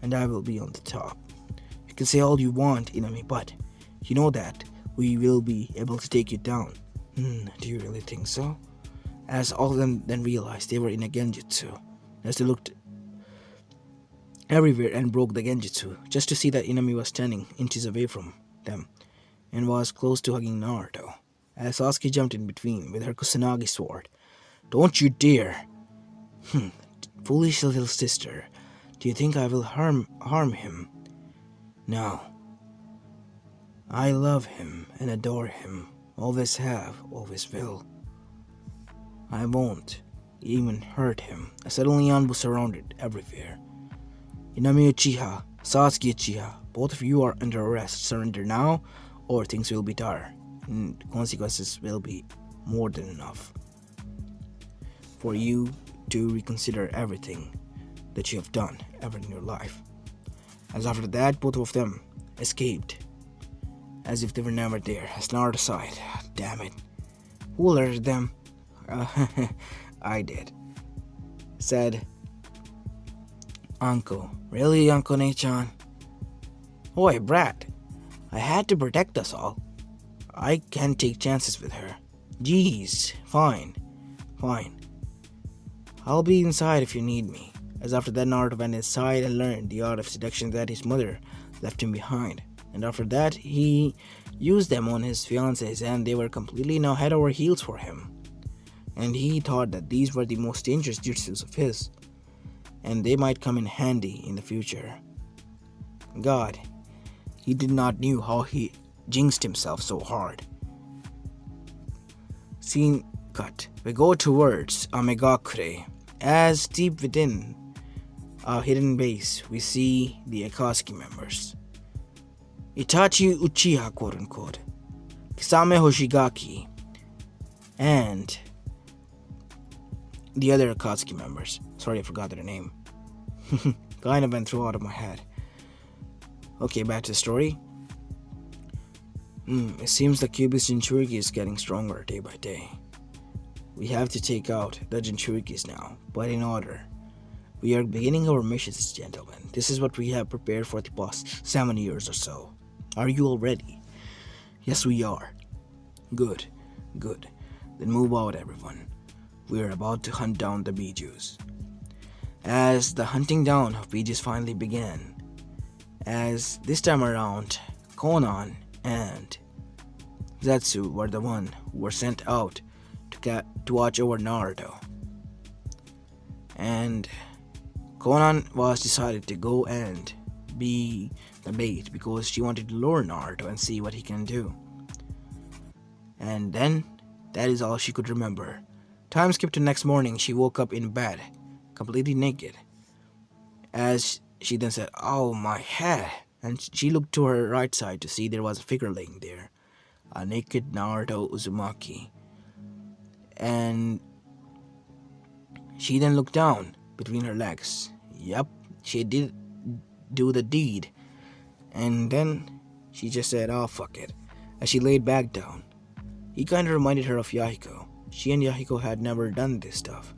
and I will be on the top. You can say all you want, Inami, but you know that we will be able to take you down. Do you really think so? As all of them then realized they were in a genjutsu, as they looked everywhere and broke the genjutsu, just to see that Inami was standing inches away from them, and was close to hugging Naruto, as Sasuke jumped in between with her Kusanagi sword. Don't you dare! Foolish little sister, do you think I will harm him? No. I love him and adore him. Always have, always will. I won't even hurt him. A suddenly Yan was surrounded everywhere. Inami Uchiha, Sasuke Uchiha, both of you are under arrest. Surrender now, or things will be dire, and consequences will be more than enough for you to reconsider everything that you have done ever in your life. As after that, both of them escaped, as if they were never there, as Naruto sighed. Damn it. Who alerted them? I did. Said Uncle. Really, Uncle Nechan? Oi, brat. I had to protect us all. I can't take chances with her. Jeez. Fine. I'll be inside if you need me. As after that, Naruto went inside and learned the art of seduction that his mother left him behind. And after that, he used them on his fiancées, and they were completely now head over heels for him. And he thought that these were the most dangerous jutsus of his, and they might come in handy in the future. God, he did not knew how he jinxed himself so hard. Scene cut. We go towards Amegakure. As deep within a hidden base, we see the Akatsuki members. Itachi Uchiha, quote-unquote, Kisame Hoshigaki, and the other Akatsuki members. Sorry, I forgot their name. Kind of went through out of my head. Okay, back to the story. It seems the Kyuubi's Jinchuriki is getting stronger day by day. We have to take out the Jinchurikis now, but in order. We are beginning our missions, gentlemen. This is what we have prepared for the past 7 years or so. Are you all ready? Yes, we are. Good. Then move out, everyone. We are about to hunt down the Bijus. As the hunting down of Bijus finally began, as this time around, Konan and Zetsu were the one who were sent out to watch over Naruto. And Konan was decided to go and be the bait because she wanted to lure Naruto and see what he can do. And then, that is all she could remember. Time skipped to next morning. She woke up in bed, completely naked. As she then said, "Oh, my head." And she looked to her right side to see there was a figure laying there. A naked Naruto Uzumaki. And she then looked down between her legs. Yup, she did do the deed. And then she just said, "Oh, fuck it," as she laid back down. He kinda reminded her of Yahiko. She and Yahiko had never done this stuff,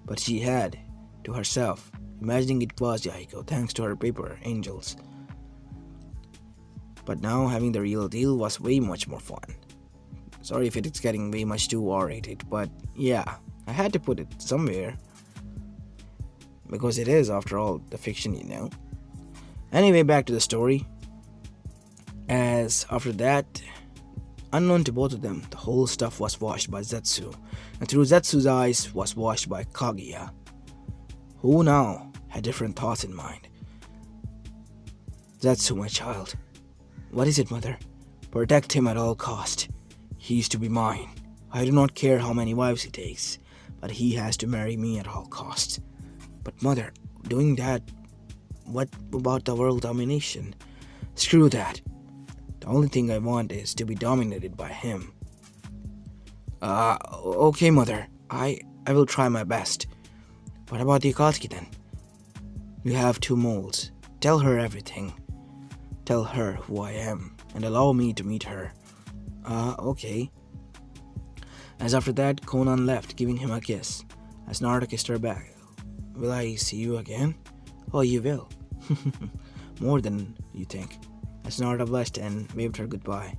but she had, to herself, imagining it was Yahiko thanks to her paper angels. But now having the real deal was way much more fun. Sorry if it's getting way much too R-rated, but yeah, I had to put it somewhere. Because it is, after all, the fiction, you know. Anyway, back to the story. As after that, unknown to both of them, the whole stuff was watched by Zetsu, and through Zetsu's eyes was watched by Kaguya, who now had different thoughts in mind. "Zetsu, my child." "What is it, mother?" "Protect him at all cost. He is to be mine. I do not care how many wives he takes, but he has to marry me at all costs." "But mother, doing that, what about the world domination?" "Screw that. The only thing I want is to be dominated by him." Okay, mother. I will try my best. What about the Akatsuki then?" "You have 2 moles. Tell her everything. Tell her who I am, and allow me to meet her." Okay." As after that, Conan left, giving him a kiss. As Naruto kissed her back. "Will I see you again?" "Oh, you will." "More than you think." As Naruto blushed and waved her goodbye.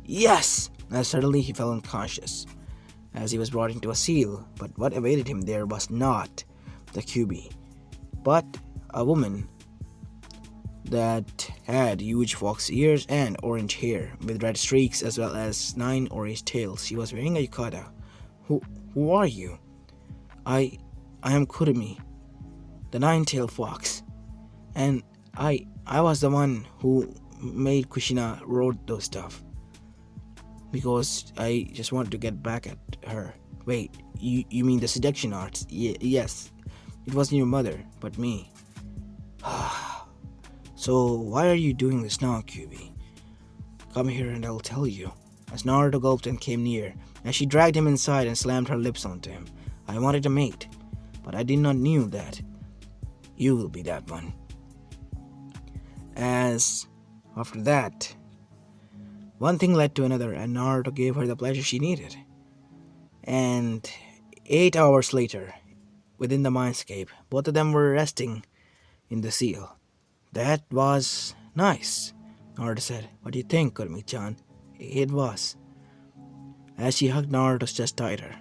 "Yes!" As suddenly he fell unconscious, as he was brought into a seal, but what awaited him there was not the Kyuubi, but a woman that had huge fox ears and orange hair, with red streaks as well as 9 orange tails. She was wearing a yukata. Who are you?" I am Kurumi, the 9-tailed fox, and I was the one who made Kushina wrote those stuff, because I just wanted to get back at her." "Wait, you mean the seduction arts?" Yes, it wasn't your mother, but me." "So why are you doing this now, Kyuubi?" "Come here and I'll tell you." As Naruto gulped and came near, as she dragged him inside and slammed her lips onto him. "I wanted a mate, but I did not knew that you will be that one." As after that, one thing led to another, and Naruto gave her the pleasure she needed. And 8 hours later, within the mindscape, both of them were resting in the seal. "That was nice," Naruto said. "What do you think, Kurumi-chan?" "It was." As she hugged Naruto's chest tighter.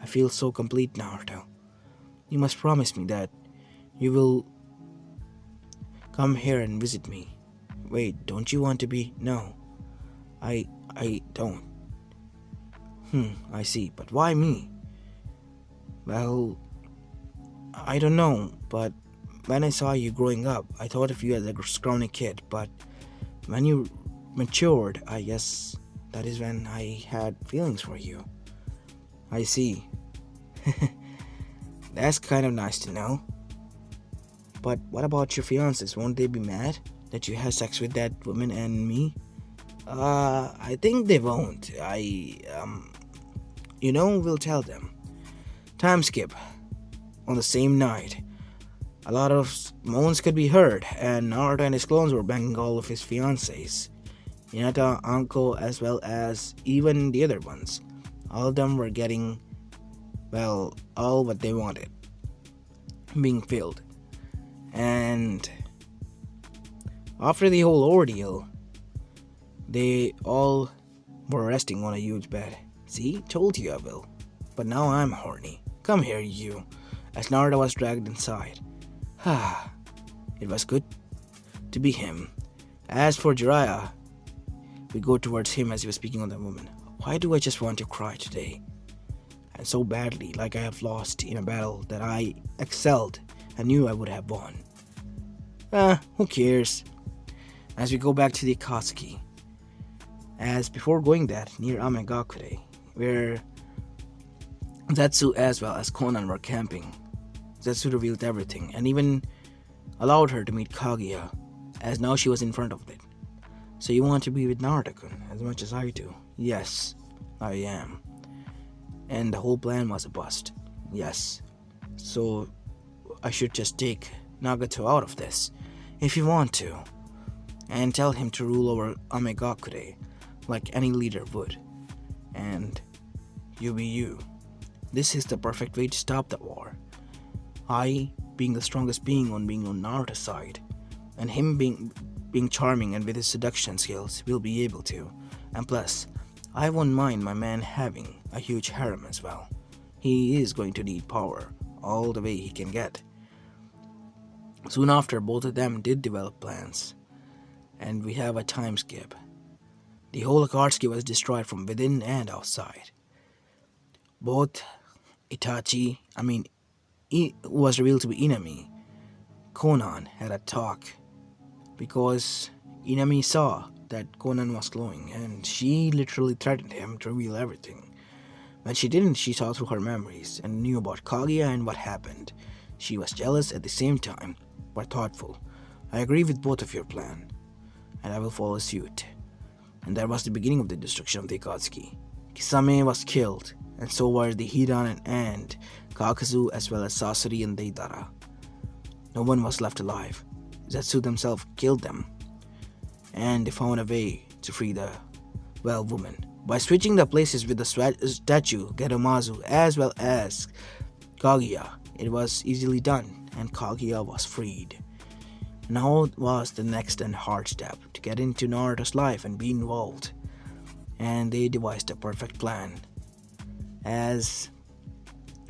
"I feel so complete, Naruto. You must promise me that you will come here and visit me." "Wait, don't you want to be?" "No, I don't." I see, but why me?" "Well, I don't know, but when I saw you growing up, I thought of you as a scrawny kid, but when you matured, I guess that is when I had feelings for you." "I see." "That's kind of nice to know. But what about your fiancés? Won't they be mad that you had sex with that woman and me?" I think they won't. We'll tell them." Time skip. On the same night, a lot of moans could be heard, and Naruto and his clones were banging all of his fiancés. Hinata, Anko, as well as even the other ones. All of them were getting, all what they wanted, being filled. And after the whole ordeal, they all were resting on a huge bed. "See, told you I will. But now I'm horny. Come here, you." As Naruto was dragged inside. It was good to be him. As for Jiraiya, we go towards him as he was speaking on the woman. "Why do I just want to cry today? And so badly, like I have lost in a battle that I excelled and knew I would have won." Who cares? As we go back to the Akatsuki. As before going that, near Amegakure, where Zetsu as well as Conan were camping, Zetsu revealed everything and even allowed her to meet Kaguya, as now she was in front of it. "So you want to be with Naruto-kun as much as I do?" "Yes, I am." "And the whole plan was a bust?" "Yes." "So I should just take Nagato out of this?" if you want to, and tell him to rule over Amegakure like any leader would, and you be you. This is the perfect way to stop the war. I, being the strongest being on Naruto's side, and him being charming and with his seduction skills, will be able to. And plus, I won't mind my man having a huge harem as well. He is going to need power all the way he can get. Soon after, both of them did develop plans, and we have a time skip. The whole Akatsuki was destroyed from within and outside. Both was revealed to be Inami. Conan had a talk because Inami saw that Conan was glowing, and she literally threatened him to reveal everything. When she didn't, she saw through her memories and knew about Kaguya and what happened. She was jealous at the same time, but thoughtful. I agree with both of your plan, and I will follow suit. And that was the beginning of the destruction of the Akatsuki. Kisame was killed, and so were the Hidan and Kakazu, as well as Sasori and Deidara. No one was left alive. Zetsu themselves killed them, and they found a way to free the woman by switching the places with the statue Geromazu as well as Kaguya. It was easily done, and Kaguya was freed. Now was the next and hard step to get into Naruto's life and be involved, and they devised a perfect plan. As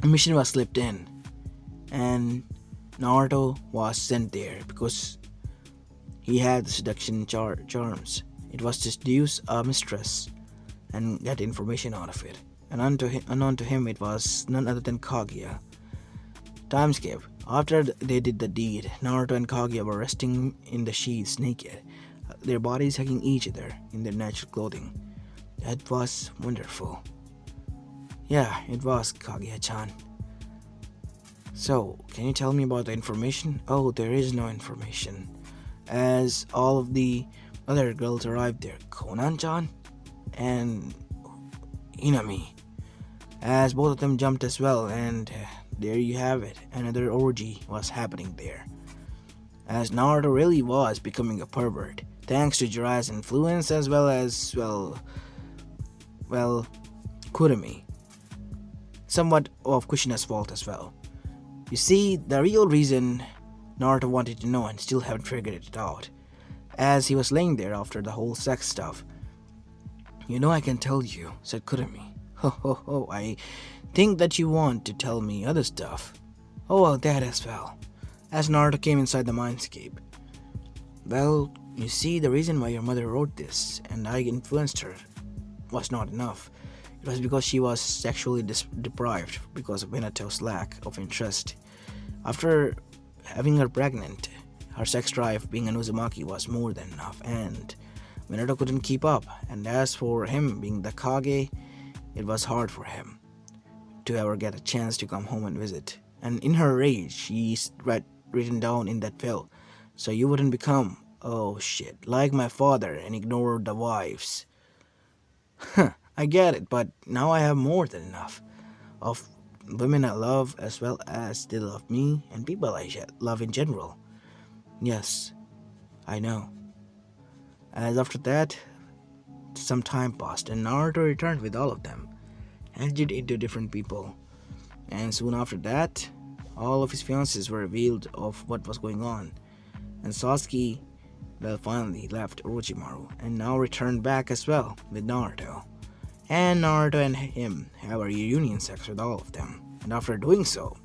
a mission was slipped in, and Naruto was sent there because he had the seduction charms. It was to seduce a mistress and get information out of it. And unknown to him, it was none other than Kaguya. Time skip. After they did the deed, Naruto and Kaguya were resting in the sheets naked, their bodies hugging each other in their natural clothing. That was wonderful. Yeah, it was, Kaguya-chan. So, can you tell me about the information? Oh, there is no information. As all of the other girls arrived there, Conan-chan and Inami, as both of them jumped as well, and there you have it. Another orgy was happening there. As Naruto really was becoming a pervert, thanks to Jiraiya's influence as well as, Kurumi. Somewhat of Kushina's fault as well. You see, the real reason Naruto wanted to know and still haven't figured it out, as he was laying there after the whole sex stuff. You know I can tell you, said Kurumi. Ho ho ho, I think that you want to tell me other stuff. Oh well, that as well. As Naruto came inside the mindscape. Well, you see, the reason why your mother wrote this, and I influenced her, was not enough. It was because she was sexually deprived because of Minato's lack of interest. After having her pregnant, her sex drive being an Uzumaki was more than enough, and Minato couldn't keep up. And as for him being the Kage, it was hard for him to ever get a chance to come home and visit. And in her rage, she written down in that will, so you wouldn't become, oh shit, like my father and ignore the wives. Huh. I get it, but now I have more than enough of women I love as well as they love me and people I love in general. Yes, I know. As after that, some time passed and Naruto returned with all of them, changed into different people. And soon after that, all of his fiancés were revealed of what was going on. And Sasuke, finally left Orochimaru and now returned back as well with Naruto. And Naruto and him have a reunion sex with all of them. And after doing so,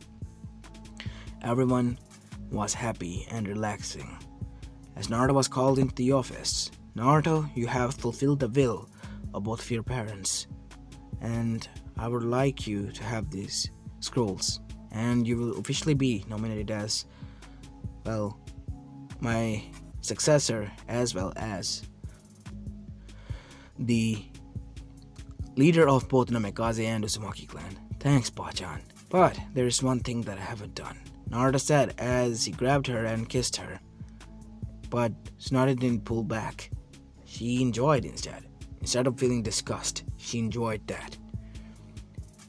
everyone was happy and relaxing. As Naruto was called into the office, Naruto, you have fulfilled the will of both of your parents. And I would like you to have these scrolls. And you will officially be nominated as, my successor as well as the leader of both Namikaze and Uzumaki clan. Thanks, Bachan. But there is one thing that I haven't done, Naruto said as he grabbed her and kissed her. But Tsunade didn't pull back. She enjoyed instead. Instead of feeling disgust, she enjoyed that.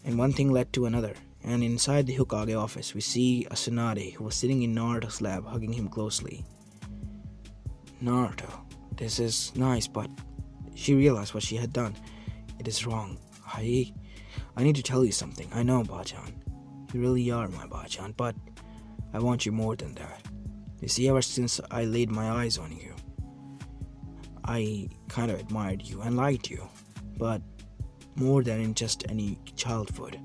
And one thing led to another. And inside the Hokage office, we see a Tsunade who was sitting in Naruto's lab, hugging him closely. Naruto, this is nice, but she realized what she had done. It is wrong. I need to tell you something. I know, Bachan. You really are my Bachan, but I want you more than that. You see, ever since I laid my eyes on you, I kind of admired you and liked you, but more than in just any childhood.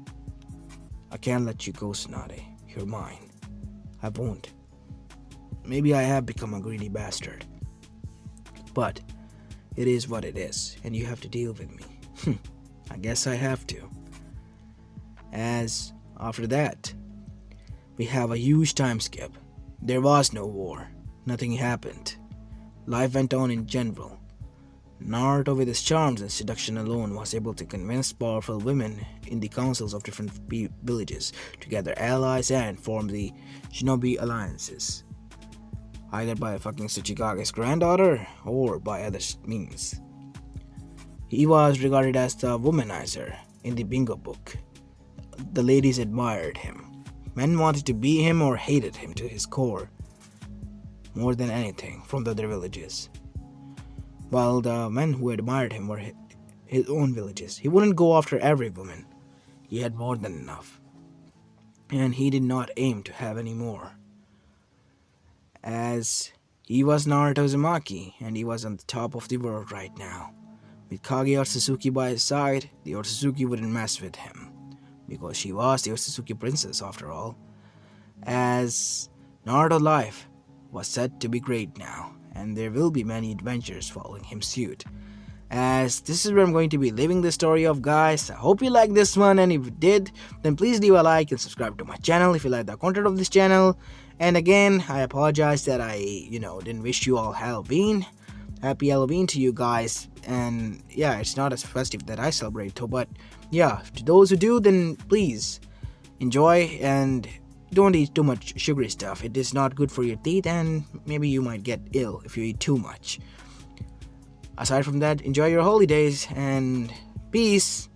I can't let you go, Tsunade. You're mine. I won't. Maybe I have become a greedy bastard, but it is what it is, and you have to deal with me. I guess I have to. As after that, we have a huge time skip. There was no war. Nothing happened. Life went on in general. Naruto, with his charms and seduction alone, was able to convince powerful women in the councils of different villages to gather allies and form the shinobi alliances, either by fucking Tsuchikage's granddaughter or by other means. He was regarded as the womanizer in the bingo book. The ladies admired him. Men wanted to be him or hated him to his core more than anything from the other villages. While the men who admired him were his own villages. He wouldn't go after every woman. He had more than enough. And he did not aim to have any more. As he was Naruto Uzumaki, and he was on the top of the world right now. With Kage Otsutsuki by his side, the Otsutsuki wouldn't mess with him, because she was the Otsutsuki princess after all. As Naruto's life was set to be great now, and there will be many adventures following him suit. As this is where I'm going to be leaving the story of, guys. I hope you liked this one, and if you did, then please leave a like and subscribe to my channel if you like the content of this channel. And again, I apologize that I, didn't wish you all Halloween. Happy Halloween to you guys. And yeah, it's not as festive that I celebrate though, but yeah, to those who do, then please enjoy and don't eat too much sugary stuff. It is not good for your teeth, and maybe you might get ill if you eat too much. Aside from that, enjoy your holidays and peace.